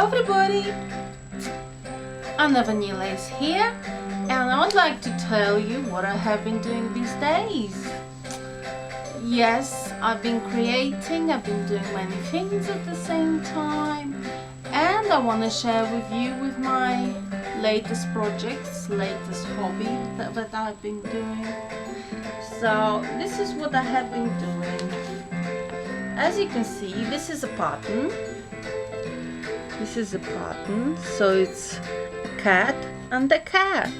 Hello everybody! Vanila is here, and I would like to tell you what I have been doing these days. Yes, I've been creating, I've been doing many things at the same time, and I want to share with you with my latest projects, latest hobby that I've been doing. So this is what I have been doing. As you can see, this is a pattern. This is a pattern, so it's a cat and a cat.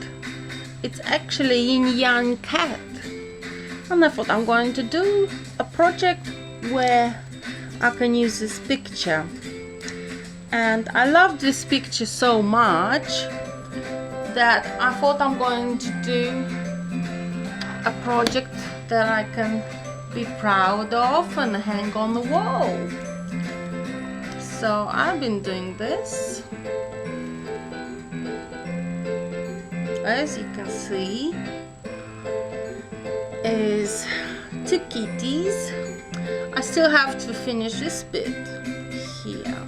It's actually a yin-yang cat. And I thought I'm going to do a project where I can use this picture. And I loved this picture so much that I thought I'm going to do a project that I can be proud of and hang on the wall. So I've been doing this. As you can see, is two kitties. I still have to finish this bit here,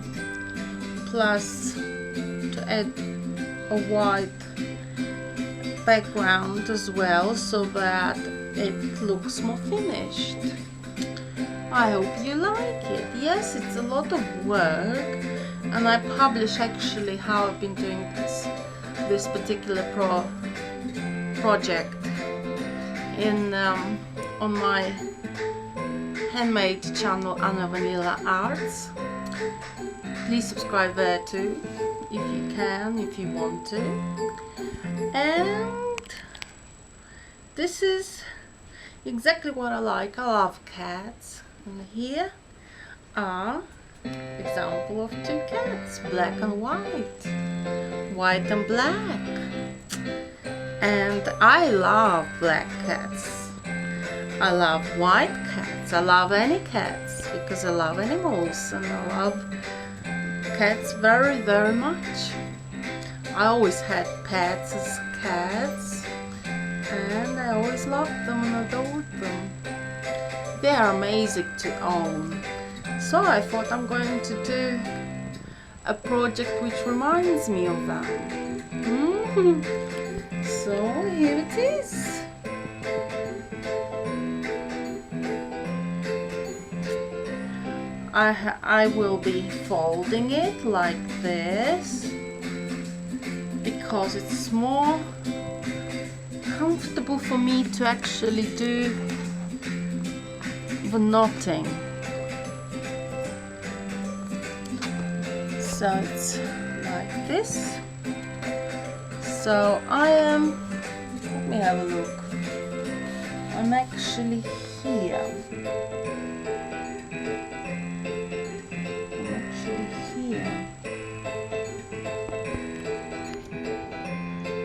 plus to add a white background as well, so that it looks more finished. I hope you like it. Yes, it's a lot of work, and I publish actually how I've been doing this particular project in on my handmade channel Vanila Arts. Please subscribe there too, if you can, if you want to. And this is exactly what I like. I love cats. And here are example of two cats, black and white, white and black. And I love black cats. I love white cats. I love any cats because I love animals and I love cats very, very much. I always had pets as cats, and I always loved them and adored them. They are amazing to own. So I thought I'm going to do a project which reminds me of them. So here it is. I will be folding it like this because it's more comfortable for me to actually do the knotting. So it's like this. So I am, let me have a look. I'm actually here.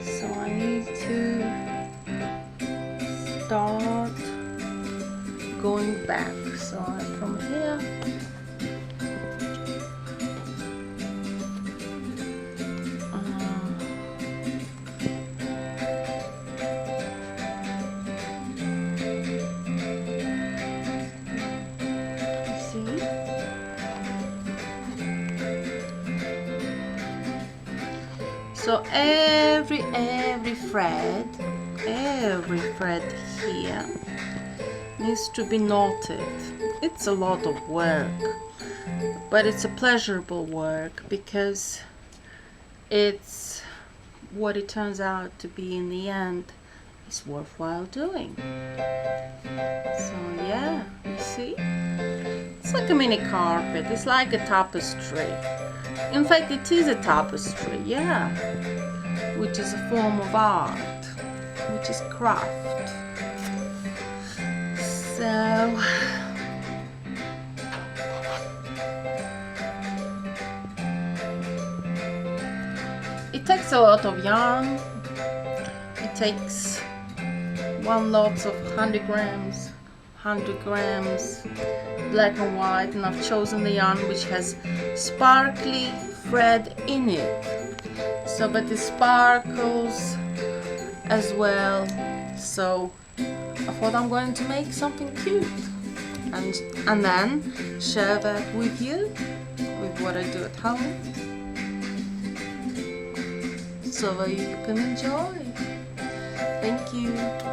So I need to start going back. So I'm from here. So every thread here needs to be knotted. It's a lot of work, but it's a pleasurable work because it's what it turns out to be in the end is worthwhile doing. So yeah, you see? It's like a mini carpet, it's like a tapestry. In fact, it is a tapestry, yeah, which is a form of art, which is craft. So, it takes a lot of yarn. It takes one lot of 100 grams, black and white, and I've chosen the yarn which has sparkly thread in it, so that it sparkles as well. So I thought I'm going to make something cute and then share that with you, with what I do at home. so that you can enjoy. Thank you.